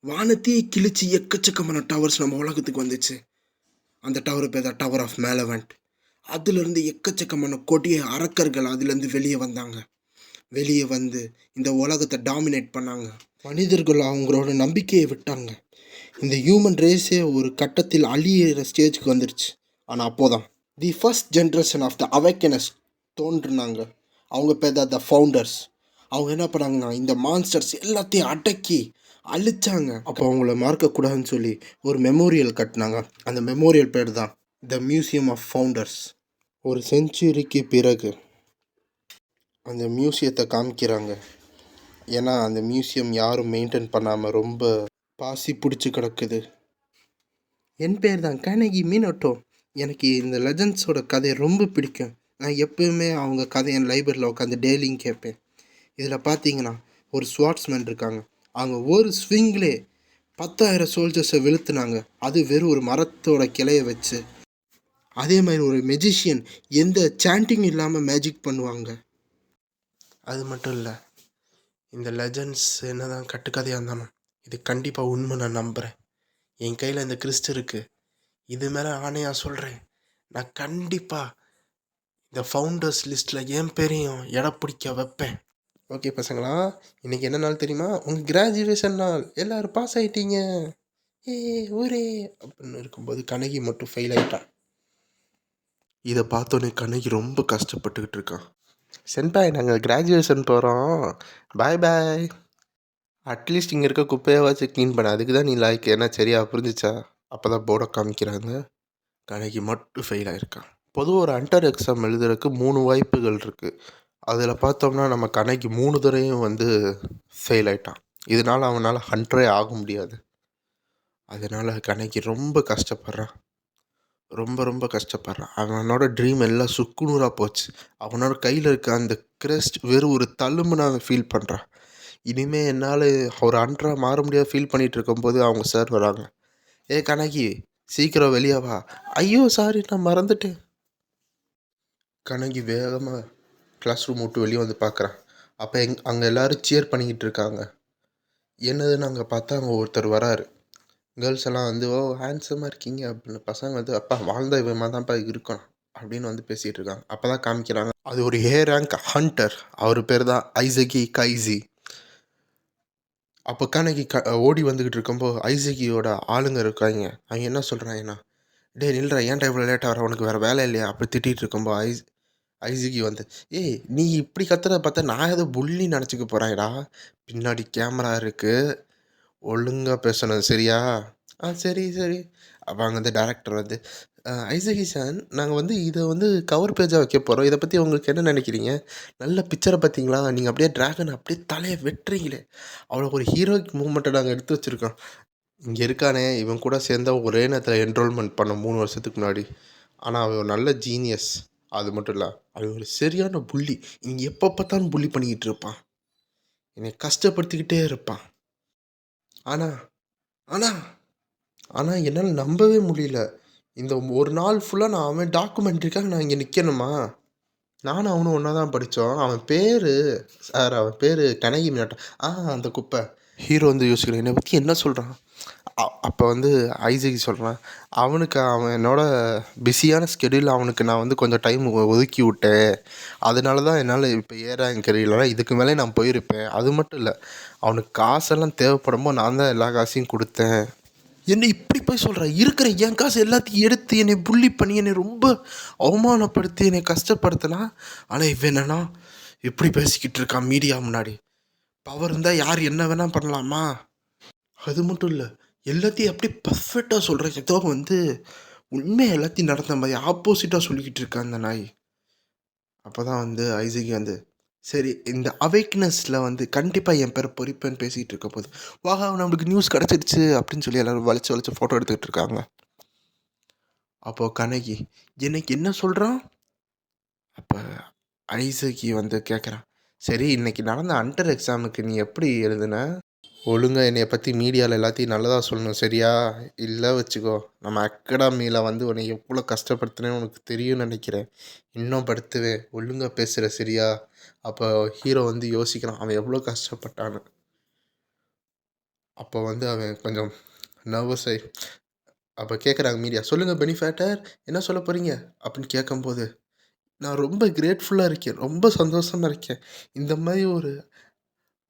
வானத்தையே கிழிச்சு எக்கச்சக்கமான டவர்ஸ் நம்ம உலகத்துக்கு வந்துச்சு. அந்த டவர் பேர் தான் டவர் ஆஃப் மேலவன்ட். அதுலேருந்து எக்கச்சக்கமான கொடிய அரக்கர்கள் அதுலேருந்து வெளியே வந்தாங்க. வெளியே வந்து இந்த உலகத்தை டாமினேட் பண்ணாங்க. மனிதர்கள் அவங்களோட நம்பிக்கையை விட்டாங்க. இந்த ஹியூமன் ரேஸே ஒரு கட்டத்தில் அழியிற ஸ்டேஜுக்கு வந்துருச்சு. ஆனால் அப்போதான் the first generation of the awakeners தோன்றுனாங்க. அவங்க பேர் தான் த ஃபவுண்டர்ஸ். அவங்க என்ன பண்ணாங்கன்னா இந்த மான்ஸ்டர்ஸ் எல்லாத்தையும் அடக்கி அழிச்சாங்க. அப்போ அவங்கள மறக்கக்கூடாதுன்னு சொல்லி ஒரு மெமோரியல் கட்டினாங்க. அந்த மெமோரியல் பேர் தான் த மியூசியம் ஆஃப் ஃபவுண்டர்ஸ். ஒரு செஞ்சுரிக்கு பிறகு அந்த மியூசியத்தை காமிக்கிறாங்க. ஏன்னா அந்த மியூசியம் யாரும் மெயின்டைன் பண்ணாமல் ரொம்ப பாசி பிடிச்சி கிடக்குது. என் பேர் தான் கனகி மீனோட்டோ. எனக்கு இந்த லெஜண்ட்ஸோட கதையை ரொம்ப பிடிக்கும். நான் எப்போயுமே அவங்க கதையை என் லைப்ரரியில் உட்காந்து டெய்லியும் கேட்பேன். இதில் பார்த்தீங்கன்னா ஒரு ஸ்வாட்ஸ்மேன் இருக்காங்க. அவங்க ஒரு ஸ்விங்லே 10,000 சோல்ஜர்ஸை வெளுத்துனாங்க. அது வெறும் ஒரு மரத்தோட கிளையை வச்சு. அதே மாதிரி ஒரு மெஜிஷியன் எந்த சாண்டிங் இல்லாமல் மேஜிக் பண்ணுவாங்க. அது மட்டும் இல்லை, இந்த லெஜண்ட்ஸ் என்ன தான் கட்டுக்கதையாக இருந்தாலும் இது கண்டிப்பாக உண்மை நான் நம்புகிறேன். என் கையில் இந்த கிறிஸ்ட் இருக்குது. இது மேலே ஆணையாக சொல்கிறேன், நான் கண்டிப்பாக இந்த ஃபவுண்டர்ஸ் லிஸ்ட்டில் என் பேரையும் இடம் பிடிக்க வைப்பேன். ஓகே பசங்களா, இன்றைக்கி என்ன நாள் தெரியுமா? உங்கள் கிராஜுவேஷன் நாள். எல்லோரும் பாஸ் ஆகிட்டீங்க, ஏ ஊரே அப்படின்னு இருக்கும்போது கனகி மட்டும் ஃபெயில் ஆகிட்டான். இதை பார்த்தோன்னே கனகி ரொம்ப கஷ்டப்பட்டுக்கிட்டு இருக்கான். சென்பாய், நாங்கள் கிராஜுவேஷன் போகிறோம், பாய் பாய். அட்லீஸ்ட் இங்கே இருக்க குப்பையாவாச்சும் க்ளீன் பண்ண, அதுக்கு தான் நீ லாய்க்கு. என்ன சரியா புரிஞ்சிச்சா? அப்போ தான் போர்டை காமிக்கிறாங்க. கனகி மட்டும் ஃபெயில் ஆகிருக்கான். பொதுவாக ஒரு அண்டர் எக்ஸாம் எழுதுறதுக்கு 3 வாய்ப்புகள் இருக்குது. அதில் பார்த்தோம்னா நம்ம கனகி 3 தடவையும் வந்து ஃபெயில் ஆகிட்டான். இதனால் அவனால் ஹண்டரே ஆக முடியாது. அதனால் கனகி ரொம்ப கஷ்டப்படுறான். ரொம்ப ரொம்ப கஷ்டப்படுறான். அவனோட ட்ரீம் எல்லாம் சுக்குநூறாக போச்சு. அவனோட கையில் இருக்க அந்த கிரெஸ்ட் வெறும் ஒரு தழும்புன்னு அவன் ஃபீல் பண்ணுறான். இனிமேல் என்னால் ஒரு ஹண்டராக மாற முடியாது ஃபீல் பண்ணிகிட்டு இருக்கும்போது அவங்க சார் வராங்க. ஏ கனகி, சீக்கிரம் வெளியே வா. ஐயோ சாரி, நான் மறந்துட்டேன். கனகி வேகமாக கிளாஸ் ரூம் விட்டு வெளியே வந்து பார்க்குறான். அப்போ அங்கே எல்லோரும் சியர் பண்ணிக்கிட்டு இருக்காங்க. என்னதுன்னு அங்கே பார்த்தா அங்கே ஒருத்தர் வராரு. கேர்ள்ஸ் எல்லாம் வந்து ஓ ஹேண்ட்ஸமாக இருக்கீங்க அப்படின்னு. பசங்க வந்து அப்பா வாழ்ந்த விதமாக தான்ப்பா இருக்கணும் அப்படின்னு வந்து பேசிகிட்டு இருக்காங்க. அப்போ தான் காமிக்கிறாங்க அது ஒரு ஏ ரேங்க் ஹண்டர். அவர் பேர் தான் ஐசகி கைசி. அப்போ கனகி ஓடி வந்துக்கிட்டு இருக்கும்போது ஐசகியோட ஆளுங்க இருக்காங்க. அவங்க என்ன சொல்கிறாங்கன்னா, டே நில்ற, ஏன்டா இவ்வளோ லேட்டாக வர, உனக்கு வேறு வேலை இல்லையா அப்படி திட்டிகிட்டு இருக்கும்போது ஐசகி வந்து, ஏய் நீ இப்படி கத்துறத பார்த்தா நான் ஏதோ புள்ளி நினச்சிக்க போகிறேன்டா, பின்னாடி கேமரா இருக்குது, ஒழுங்காக பேசணும் சரியா? சரி சரி. அப்போ அங்கே வந்து டேரக்டர் வந்து, ஐசகி சார், நாங்கள் வந்து இதை வந்து கவர் பேஜாக வைக்க போகிறோம், இதை பற்றி உங்களுக்கு என்ன நினைக்கிறீங்க? நல்ல பிக்சரை பார்த்தீங்களா? நீங்கள் அப்படியே ட்ராகன் அப்படியே தலையை வெட்டுறீங்களே, அவ்வளோ ஒரு ஹீரோயிக் மூமெண்ட்டை நாங்கள் எடுத்து வச்சுருக்கோம். இங்கே இருக்கானே, இவன் கூட சேர்ந்தா ஒரே நேரத்தில் என்ரோல்மெண்ட் பண்ண 3 வருஷத்துக்கு முன்னாடி. ஆனால் அவன் ஒரு நல்ல ஜீனியஸ். அது மட்டும் இல்லை, அவன் ஒரு சரியான புள்ளி. இங்கே எப்போ பார்த்தாலும் புள்ளி பண்ணிக்கிட்டு இருப்பான், என்னை கஷ்டப்படுத்திக்கிட்டே இருப்பான். ஆனால் ஆனால் ஆனால் என்னால் நம்பவே முடியல. இந்த ஒரு நாள் ஃபுல்லாக நான் அவன் டாக்குமெண்ட்ரிக்காக நான் இங்கே நிற்கணுமா? நானும் அவனும் ஒன்றா தான் படித்தோம். அவன் பேர் சார், அவன் பேர் கனகி மீனாட்டம். அந்த குப்பை ஹீரோ வந்து யோசிக்கிறேன், என்னை பற்றி என்ன சொல்கிறான்? அப்போ வந்து ஐசகி சொல்கிறான், அவனுக்கு அவன் என்னோட பிஸியான ஸ்கெடியூல் அவனுக்கு நான் வந்து கொஞ்சம் டைம் ஒதுக்கி விட்டேன். அதனால தான் என்னால் இப்போ ரேங்க் இல்லைனா இதுக்கு மேலே நான் போயிருப்பேன். அது மட்டும் இல்லை, அவனுக்கு காசெல்லாம் தேவைப்படும்போது நான் தான் எல்லா காசையும் கொடுத்தேன். என்னை இப்படி போய் சொல்கிற, இருக்கிற என் காசு எல்லாத்தையும் எடுத்து என்னை புள்ளி பண்ணி என்னை ரொம்ப அவமானப்படுத்தி என்னை கஷ்டப்படுத்தலாம். ஆனால் இவன் என்னன்னா இப்படி பேசிக்கிட்டு இருக்கான் மீடியா முன்னாடி. பவர் இருந்தால் யார் என்ன வேணால் பண்ணலாமா? அது மட்டும் இல்லை, எல்லாத்தையும் அப்படி பர்ஃபெக்டாக சொல்கிற, ஏதோ வந்து உண்மையை எல்லாத்தையும் நடந்த மாதிரி ஆப்போசிட்டாக சொல்லிக்கிட்டு இருக்கான் அந்த நாய். அப்போ தான் வந்து ஐசகி வந்து, சரி இந்த அவேக்னஸில் வந்து கண்டிப்பாக என் பேரை பொறிப்பேன்னு பேசிக்கிட்டு இருக்க போது, வாஹா நம்மளுக்கு நியூஸ் கிடச்சிருச்சு அப்படின்னு சொல்லி எல்லோரும் வளைச்சு ஃபோட்டோ எடுத்துக்கிட்டு இருக்காங்க. அப்போது கனகி எனக்கு என்ன சொல்கிறான்? அப்போ ஐசகி வந்து கேட்குறான், சரி இன்றைக்கி நடந்த அண்டர் எக்ஸாமுக்கு நீ எப்படி எழுதுன? ஒழுங்காக என்னையை பற்றி மீடியாவில் எல்லாத்தையும் நல்லதாக சொல்லணும் சரியா? இல்லை வச்சுக்கோ, நம்ம அகாடமியில் வந்து உன்னை எவ்வளோ கஷ்டப்படுத்துனேன்னு உனக்கு தெரியும்னு நினைக்கிறேன். இன்னும் படுத்துவேன், ஒழுங்காக பேசுகிற சரியா? அப்போ ஹீரோ வந்து யோசிக்கிறான் அவன் எவ்வளோ கஷ்டப்பட்டான்னு. அப்போ வந்து அவன் கொஞ்சம் நர்வஸ் ஆயி அப்போ கேட்குறாங்க மீடியா, "சொல்லுங்க பெனிஃபேட்டர், என்ன சொல்ல போறீங்க?" அப்படின்னு கேட்கும்போது, "நான் ரொம்ப கிரேட்ஃபுல்லா இருக்கேன். ரொம்ப சந்தோஷமா இருக்கேன். இந்த மாரி ஒரு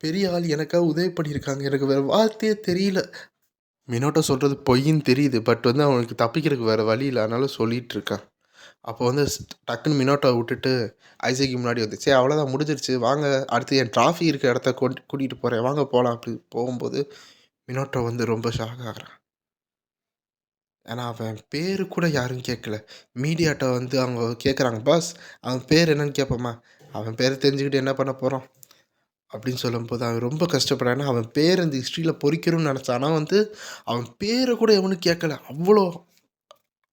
பெரிய ஆள் எனக்காக உதவி பண்ணியிருக்காங்க. எனக்கு வேற வார்த்தையே தெரியல." மினோட்டோ சொல்றது பொய்ன்னு தெரியுது. பட் வந்து அவனுக்கு தப்பிக்கிறதுக்கு வேற வழி இல்ல. அதனால சொல்லிட்டு இருக்கான். அப்போ வந்து டக்குன்னு மினோட்டோவ விட்டுட்டு ஐசேக் முன்னாடி வந்து, "சரி அவ்வளோதான் முடிஞ்சிருச்சு. வாங்க அடுத்து என் ட்ராஃபி இருக்க இடத்த கூட்டிட்டு போறேன். வாங்க போலாம்." அப்படி போகும்போது மினோட்டோ வந்து ரொம்ப ஷாக் ஆகுறான். ஏன்னா அவன் பேரு கூட யாரும் கேட்கல. மீடியாட்ட வந்து அவங்க கேட்குறாங்க, "பாஸ் அவன் பேர் என்னன்னு கேட்போமா?" "அவன் பேர தெரிஞ்சுக்கிட்டு என்ன பண்ண போறோம்?" அப்படின்னு சொல்லும்போது அவன் ரொம்ப கஷ்டப்படுறான். ஏன்னா அவன் பேர் இந்த ஹிஸ்ட்ரியில பொறிக்கணும்னு நெனச்சான். ஆனா வந்து அவன் பேர கூட எவனும் கேட்கல. அவ்வளோ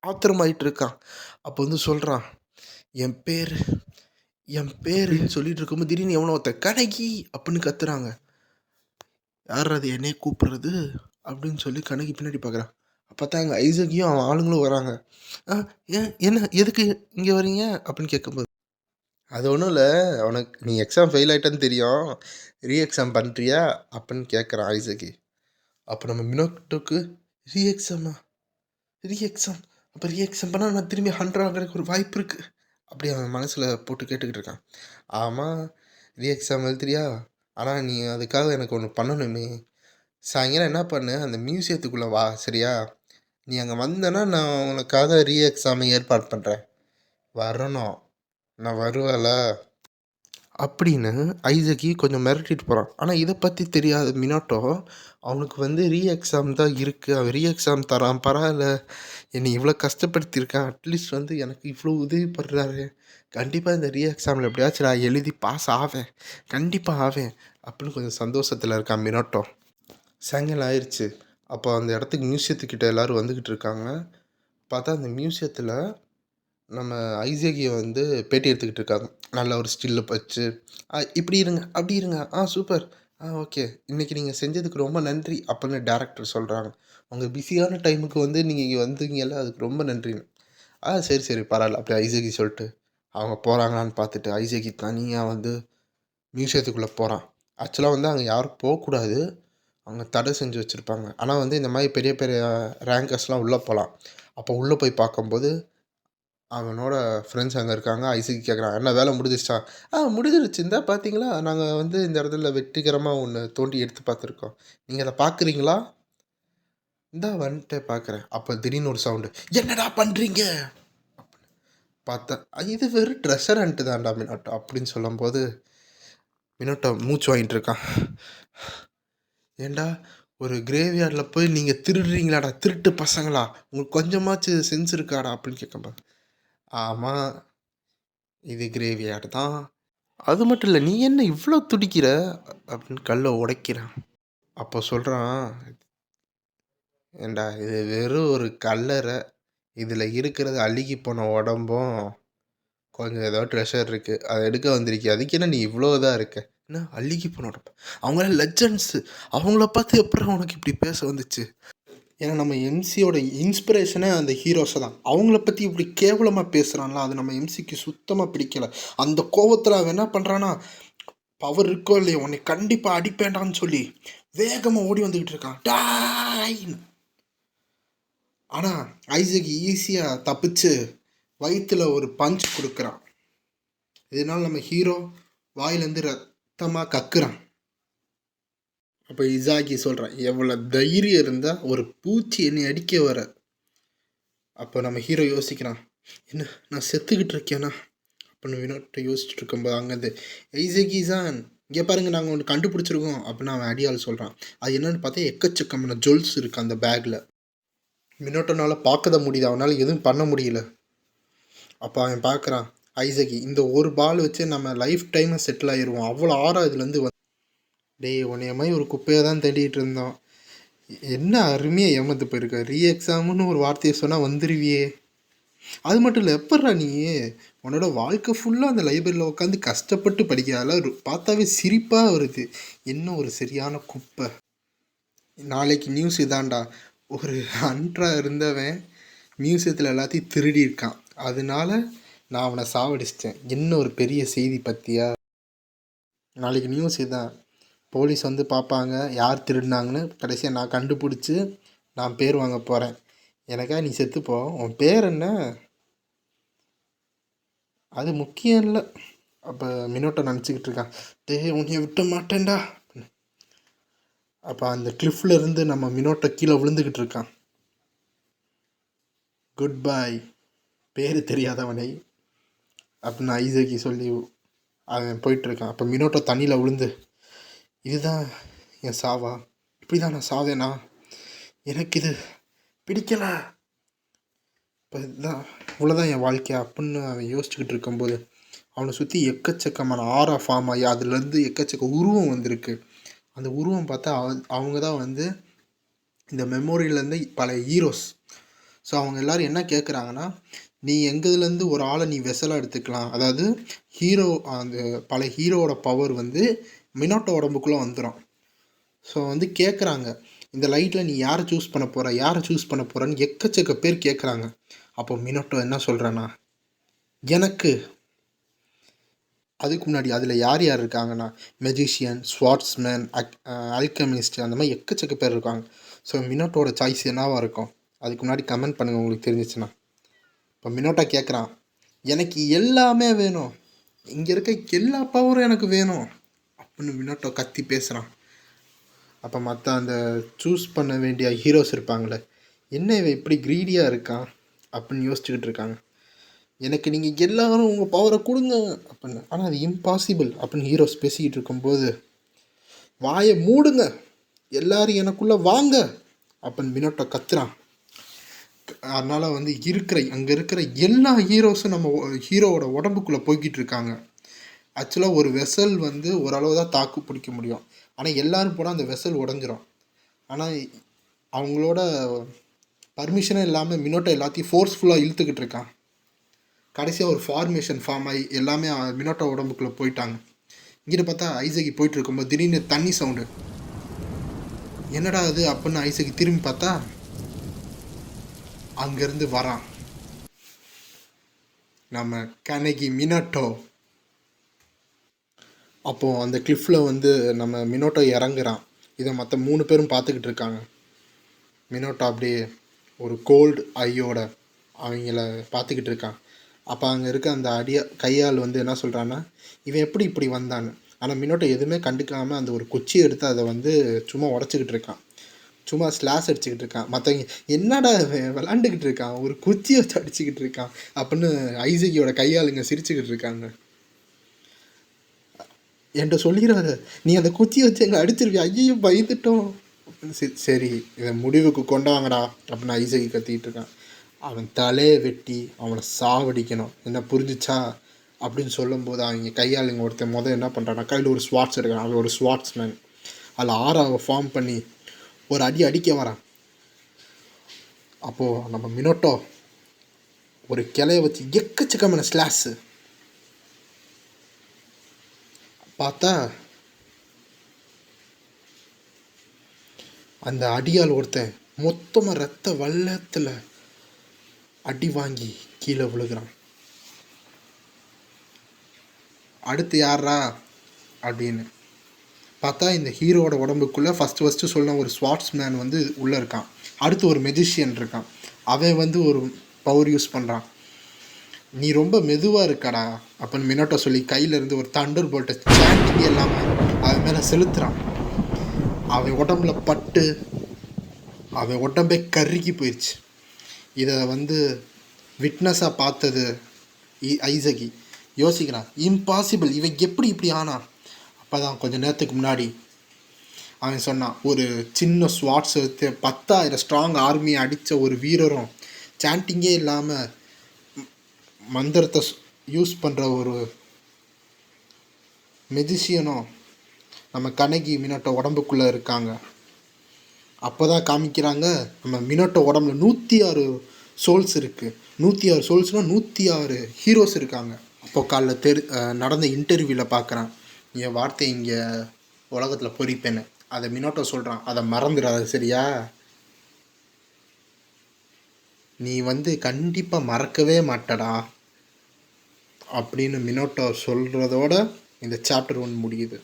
ஆத்திரமாயிட்டு இருக்கான். அப்போ வந்து சொல்றான், "என் பேரு என் பேருன்னு" சொல்லிட்டு இருக்கும்போது திடீர்னு எவனோ ஒருத்தன் "கனகி" அப்படின்னு கத்துறாங்க. "யார்றா அது என்னைய கூப்பிடுறது?" அப்படின்னு சொல்லி கண்ணகி பின்னாடி பார்க்குறான். அப்பதான் அங்க ஐசக்கையும் அவன் ஆளுங்களும் வராங்க. "ஆ ஏன் என்ன எதுக்கு இங்க வரீங்க?" அப்படின்னு கேட்கும்போது, "அது ஒண்ணும் இல்ல. உனக்கு நீ எக்ஸாம் ஃபெயில் ஆயிட்டன்னு தெரியும். ரீ எக்ஸாம் பண்றியா?" அப்படின்னு கேட்குறான் ஐசக்கி. அப்ப நம்ம மினோட்டோக்கு ரீ எக்ஸாமா? Re exam? அப்ப ரீ எக்ஸாம் பண்ணா நான் திரும்பி 100 ஆகுறதுக்கு ஒரு வாய்ப்பு இருக்கு. அப்படி அவன் மனசுல போட்டு கேட்டுக்கிட்டு இருக்கான். ஆமா, ரீ எக்ஸாம் எழுதுறியா? ஆனா நீ அதுக்காக எனக்கு ஒண்ணு பண்ணணுமே. சாயங்காலம் என்ன பண்ணு, அந்த மியூசியத்துக்குள்ள வா சரியா? நீ அங்க வந்தன்னா நான் உனக்காக ரீ எக்ஸாம் ஏற்பாடு பண்றேன். வரணும். நான் வருவேன்ல. அப்படின்னு ஐசக்கி கொஞ்சம் மிரட்டிட்டு போறான். ஆனா இத பத்தி தெரியாத மினாட்டோ, அவனுக்கு வந்து ரீ எக்ஸாம் தான் இருக்கு. அவன் ரீ எக்ஸாம் தரான். பரவால்ல. என்னை இவ்வளோ கஷ்டப்படுத்தியிருக்கான். அட்லீஸ்ட் வந்து எனக்கு இவ்வளோ உதவி பண்றாரு. கண்டிப்பா இந்த ரீ எக்ஸாம்ல எப்படியாச்சும் நான் எழுதி பாஸ் ஆவேன். கண்டிப்பா ஆவேன். அப்படின்னு கொஞ்சம் சந்தோஷத்துல இருக்கான் மினாட்டோ. சாயங்காலம் ஆயிருச்சு. அப்போ அந்த இடத்துக்கு மியூசியத்துக்கிட்ட எல்லாரும் வந்துகிட்டு இருக்காங்க. பார்த்தா அந்த மியூசியத்துல நம்ம ஐசேக்கிய வந்து பேட்டி எடுத்துக்கிட்டு இருக்காங்க. நல்ல ஒரு ஸ்டில்ல வச்சு, இப்படி இருங்க, அப்படி இருங்க. சூப்பர். ஓகே. இன்னைக்கு நீங்க செஞ்சதுக்கு ரொம்ப நன்றி." அப்படின்னு டைரக்டர் சொல்றாங்க. "உங்க பிஸியான டைமுக்கு வந்து நீங்க இங்க வந்தீங்கல்ல, அதுக்கு ரொம்ப நன்றின்னு." சரி, சரி பரவால்ல." அப்படி ஐசேக்கி சொல்லிட்டு, அவங்க போறாங்களான்னு பார்த்துட்டு, ஐசேக்கி தனியா வந்து மியூசியத்துக்குள்ள போறான். ஆக்சுவலா வந்து அங்க யாரும் போக்கூடாது. அவங்க தடை செஞ்சு வச்சிருப்பாங்க. ஆனா வந்து இந்த மாரி பெரிய பெரிய ரேங்கர்ஸ்லாம் உள்ள போலாம். அப்போ உள்ள போய் பார்க்கும்போது அவனோட ஃப்ரெண்ட்ஸ் அங்க இருக்காங்க. ஐசக் கேட்குறான், "என்ன வேலை முடிஞ்சிருச்சா?" முடிஞ்சிருச்சு. இந்தா பார்த்தீங்களா, நாங்க வந்து இந்த இடத்துல வெற்றிகரமா ஒண்ணு தோண்டி எடுத்து பார்த்துருக்கோம். நீங்க அத பார்க்குறீங்களா?" "இந்தா வந்துட்டேன் பார்க்குறேன்." அப்ப திடீர்னு ஒரு சவுண்டு, "என்னடா பண்றீங்க?" பார்த்தா, "இது வெறும் ட்ரெஷர் ஹண்ட் தான்டா மினாட்டோ." அப்படின்னு சொல்லும்போது, மினாட்டோ மூச்சு வாங்கிட்டு இருக்கான். "ஏன்டா ஒரு கிரேவ்யார்ட்ல போய் நீங்க திருடுறீங்களாடா, திருட்டு பசங்களா? உங்களுக்கு கொஞ்சமாச்சும் சென்ஸ் இருக்காடா?" அப்படின்னு கேட்கும்போது, "ஆமா, இது கிரேவ்யார்டு தான்." அது மட்டும் இல்ல, "நீ என்ன இவ்ளோ துடிக்கிற?" அப்படின்னு கல்ல உடைக்கிறான். அப்போ சொல்றான், "ஏன்டா இது வெறும் ஒரு கல்லறை. இதுல இருக்கிறது அழுகி போன உடம்பும், கொஞ்சம் ஏதோ ட்ரெஷர் இருக்கு. அத எடுக்க வந்திருக்கியா? அதுக்கு என்ன நீ இவ்ளோ இதா இருக்க?" "என்ன அழுகி போன உடம்பா? அவங்கலாம் லெஜெண்ட்ஸு. அவங்கள பார்த்து எப்புட்றா உனக்கு இப்படி பேச வந்துச்சு?" ஏன்னா நம்ம எம்சியோட இன்ஸ்பிரேஷனே அந்த ஹீரோஸ தான். அவங்கள பத்தி இப்படி கேவலமா பேசுறான்ல, அது நம்ம எம்சிக்கு சுத்தமா பிடிக்கல. அந்த கோவத்துல அவன் என்ன பண்றான்னா, பவர் இருக்கோ இல்லையோ, உன்னை கண்டிப்பா அடிப்பேன்டான்னு சொல்லி வேகமா ஓடி வந்துகிட்டு இருக்கான். டாய்ன்னு. ஆனா ஐசக் ஈஸியா தப்பிச்சு வயித்துல ஒரு பஞ்ச் குடுக்குறான். இதனால நம்ம ஹீரோ வாயிலேருந்து ரத்தமா கக்குறான். அப்ப இசாகி சொல்றான், "எவ்வளோ தைரியம் இருந்தா ஒரு பூச்சி என்னை அடிக்க வர." அப்போ நம்ம ஹீரோ யோசிக்கிறான், "என்ன நான் செத்துக்கிட்டு இருக்கேனா?" அப்படின்னு வினோட்ட யோசிச்சுட்டு இருக்கும்போது அங்கேருந்து, "எய்சகி-சான், இங்கே பாருங்க நாங்கள் ஒன்று கண்டுபிடிச்சிருக்கோம்." அப்படின்னு அவன் அடியாள் சொல்கிறான். அது என்னன்னு பார்த்தா எக்கச்சக்கமான ஜுவல்ஸ் இருக்குது அந்த பேக்கில். மினோட்டோனால பார்க்க தான் முடியுது, அவனால் எதுவும் பண்ண முடியல. அப்போ அவன் பார்க்குறான், ஐசகி இந்த ஒரு பால் வச்சு நம்ம லைஃப் டைமை செட்டில் ஆயிடுவோம், அவ்வளோ ஆறாக இதுலேருந்து வந்து. டேய் உன்னைய மாதிரி ஒரு குப்பையை தான் தேடிட்டு இருந்தோம், என்ன அருமையாக ஏமாந்து போயிருக்க, ரீ எக்ஸாம்னு ஒரு வார்த்தையை சொன்னால் வந்துருவியே. அது மட்டும் இல்லை, எப்பிட்றா நீ உன்னோட வாழ்க்கை ஃபுல்லாக அந்த லைப்ரரியில் உட்காந்து கஷ்டப்பட்டு படிக்கிறதால பார்த்தாவே சிரிப்பாக வருது. என்ன ஒரு சரியான குப்பை. நாளைக்கு நியூஸ் இதாண்டா, ஒரு அன்ட்ரா இருந்தவன் மியூசியத்தில் எல்லாத்தையும் திருடி இருக்கான், அதனால நான் அவனை சாவடிச்சிட்டேன். என்ன ஒரு பெரிய செய்தி பற்றியா. நாளைக்கு நியூஸ் இதான், போலீஸ் வந்து பார்ப்பாங்க யார் திருடினாங்கன்னு. கடைசியாக நான் கண்டுபிடிச்சி நான் பேர் வாங்க போகிறேன். எனக்கா நீ செத்துப்போ, உன் பேர் என்ன, அது முக்கியம் இல்லை. அப்போ மினோட்டோ நினச்சிக்கிட்டு இருக்கான், டேய் உன்னைய விட்ட மாட்டேன்டா. அப்போ அந்த கிளிஃப்ல இருந்து நம்ம மினோட்டோ கீழே விழுந்துக்கிட்டு இருக்கான். குட் பை பேர் தெரியாதவனை அப்படின்னு ஐசகி சொல்லி அவன் போயிட்டுருக்கான். அப்போ மினோட்டோ தண்ணியில் விழுந்து, இதுதான் என் சாவா, இப்படி தான் நான் சாவேனா, எனக்கு இது பிடிக்கல, இப்போ இதுதான் இவ்வளோதான் என் வாழ்க்கையா அப்படின்னு அவன் யோசிச்சுக்கிட்டு இருக்கும்போது அவனை சுற்றி எக்கச்சக்கமான ஆரா ஃபார்ம் ஆகி அதுலேருந்து எக்கச்சக்க உருவம் வந்திருக்கு. அந்த உருவம் பார்த்தா அவங்க தான் வந்து இந்த மெமோரியிலேருந்து பல ஹீரோஸ். ஸோ அவங்க எல்லோரும் என்ன கேட்குறாங்கன்னா, நீ எங்கேருந்து ஒரு ஆளை நீ வெசலாக எடுத்துக்கலாம், அதாவது ஹீரோ அந்த பல ஹீரோவோட பவர் வந்து மினோட்டோ உடம்புக்குள்ளே வந்துடும். ஸோ வந்து கேட்குறாங்க, இந்த லைட்டில் நீ யாரை சூஸ் பண்ண போகிற, யாரை சூஸ் பண்ண போகிறன்னு எக்கச்சக்க பேர் கேட்குறாங்க. அப்போ மினோட்டோ என்ன சொல்கிறேன்னா, எனக்கு அதுக்கு முன்னாடி அதில் யார் யார் இருக்காங்கன்னா, மெஜிஷியன், ஸ்வாட்ஸ்மேன், அல்கெமிஸ்ட், அந்த மாதிரி எக்கச்சக்க பேர் இருக்காங்க. ஸோ மினோட்டோட சாய்ஸ் என்னவாக இருக்கும்? அதுக்கு முன்னாடி கமெண்ட் பண்ணுங்கள் உங்களுக்கு தெரிஞ்சிச்சுன்னா. இப்போ மினோட்டோ கேட்குறான், எனக்கு எல்லாமே வேணும், இங்கே இருக்க எல்லா பவரும் எனக்கு வேணும் அப்படின்னு மினோட்டோ கத்தி பேசுகிறான். அப்போ மற்ற அந்த சூஸ் பண்ண வேண்டிய ஹீரோஸ் இருப்பாங்களே, என்ன இவன் இப்படி க்ரீடியாக இருக்கான் அப்படின்னு யோசிச்சுக்கிட்டு இருக்காங்க. எனக்கு நீங்கள் எல்லாரும் உங்கள் பவரை கொடுங்க அப்படின்னு. ஆனால் அது இம்பாசிபிள் அப்படின்னு ஹீரோஸ் பேசிக்கிட்டு இருக்கும்போது, வாயை மூடுங்க, எல்லாரும் எனக்குள்ளே வாங்க அப்படின்னு மினோட்டோ கத்துறான். அதனால் வந்து அங்கே இருக்கிற எல்லா ஹீரோஸும் நம்ம ஹீரோவோட உடம்புக்குள்ளே போய்கிட்டு இருக்காங்க. ஆக்சுவலாக ஒரு வெசல் வந்து ஓரளவு தான் தாக்கு பிடிக்க முடியும், ஆனால் எல்லோரும் போனால் அந்த வெசல் உடஞ்சிரும். ஆனால் அவங்களோட பர்மிஷனே இல்லாமல் மினோட்டோ எல்லாத்தையும் ஃபோர்ஸ்ஃபுல்லாக இழுத்துக்கிட்டு இருக்கான். கடைசியாக ஒரு ஃபார்மேஷன் ஃபார்ம் ஆகி எல்லாமே மினோட்டோ உடம்புக்குள்ளே போயிட்டாங்க. இங்கிட்ட பார்த்தா ஐசகி போயிட்டு இருக்கும்போது திடீர்னு தண்ணி சவுண்டு, என்னடா அது அப்படின்னு ஐசகி திரும்பி பார்த்தா அங்கேருந்து வரான் நம்ம கனகி மினோட்டோ. அப்போது அந்த கிளிஃபில் வந்து நம்ம மினோட்டோ இறங்குறான். இதை மற்ற 3 பேரும் பார்த்துக்கிட்டு இருக்காங்க. மினோட்டோ அப்படியே ஒரு கோல்டு ஐயோட அவங்கள பார்த்துக்கிட்டு இருக்கான். அப்போ அங்கே இருக்க அந்த கையால் வந்து என்ன சொல்கிறான்னா, இவன் எப்படி இப்படி வந்தான்னு. ஆனால் மினோட்டோ எதுவுமே கண்டுக்காமல் அந்த ஒரு குச்சியை எடுத்து அதை வந்து சும்மா உடச்சிக்கிட்டு இருக்கான், சும்மா ஸ்லாஸ் அடிச்சுக்கிட்டு இருக்கான். மற்றவங்க என்னடா விளாண்டுக்கிட்டு இருக்கான், ஒரு குச்சியை வச்சு அடிச்சுக்கிட்டு இருக்கான் அப்படின்னு ஐசகியோட கையாளுங்க சிரிச்சுக்கிட்டு இருக்காங்க. என்கிட்ட சொல்லிடாத, நீ அந்த குச்சியை வச்சு எங்களை அடிச்சிருவியா, ஐயோ பயந்துட்டோம் அப்படின்னு. சரி இதை முடிவுக்கு கொண்டாங்கடா அப்படின்னு ஐசகி கத்திக்கிட்டு இருக்கான். அவன் தலையை வெட்டி அவனை சாவடிக்கணும், என்ன புரிஞ்சிச்சா அப்படின்னு சொல்லும்போது அவங்க கையாளுங்க ஒருத்தன் என்ன பண்ணுறான்னா, கையில் ஒரு ஸ்வாட்ஸ் எடுக்கிறான். அவன் ஒரு ஸ்வாட்ஸ்மேன். அதில் 6 ஃபார்ம் பண்ணி ஒரு அடிக்க வரான். அப்போது நம்ம மினோட்டோ ஒரு கிளைய வச்சு எக்கச்சக்கமான ஸ்லாஸு பார்த்தா அந்த அடியால் ஒருத்தன் மொத்தமாக ரத்த வள்ளத்தில் அடி வாங்கி கீழே விழுகிறான். அடுத்து யாரா அப்படின்னு பார்த்தா இந்த ஹீரோவோட உடம்புக்குள்ளே ஃபஸ்ட்டு சொன்ன ஒரு ஸ்வாட்ஸ்மேன் வந்து உள்ளே இருக்கான். அடுத்து ஒரு மெஜிஷியன் இருக்கான், அவன் வந்து ஒரு பவர் யூஸ் பண்ணுறான். நீ ரொம்ப மெதுவாக இருக்காடா அப்படின்னு மினோட்டோ சொல்லி கையிலேருந்து ஒரு தண்டர் போல்ட்டை சாண்டிங் இல்லாமல் அவன் மேலே செலுத்துகிறான். அவன் உடம்புல பட்டு அவன் உடம்பே கருகி போயிடுச்சு. இதை வந்து விட்னஸாக பார்த்தது ஐசகி யோசிக்கிறான், இம்பாசிபிள், இவன் எப்படி இப்படி ஆனான். அப்போ தான் கொஞ்சம் நேரத்துக்கு முன்னாடி அவன் சொன்னான், ஒரு சின்ன ஸ்வாட்ஸ் எடுத்து 10,000 ஸ்ட்ராங் ஆர்மியை அடித்த ஒரு வீரரும் சாண்டிங்கே இல்லாமல் மந்திரத்தை யூஸ் பண்ணுற ஒரு மெஜிஷியனும் நம்ம கனகி மினோட்டோ உடம்புக்குள்ளே இருக்காங்க. அப்போ தான் காமிக்கிறாங்க, நம்ம மினோட்டோ உடம்புல 106 சோல்ஸ் இருக்குது. 106 சோல்ஸ்னால் 106 ஹீரோஸ் இருக்காங்க. அப்போ காலைல நடந்த இன்டர்வியூவில் பார்க்குறான், என் வார்த்தை இங்கே உலகத்தில் பொறிப்பேன்னு. அதை மினோட்டோ சொல்கிறான், அதை மறந்துடாத சரியா, நீ வந்து கண்டிப்பாக மறக்கவே மாட்டடா அப்படின்னு மினோட்டோ சொல்கிறதோட இந்த சாப்டர் 1 முடியுது.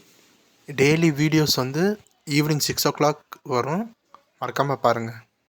டெய்லி வீடியோஸ் வந்து ஈவினிங் 6 o'clock வரும். மறக்காமல் பாருங்கள்.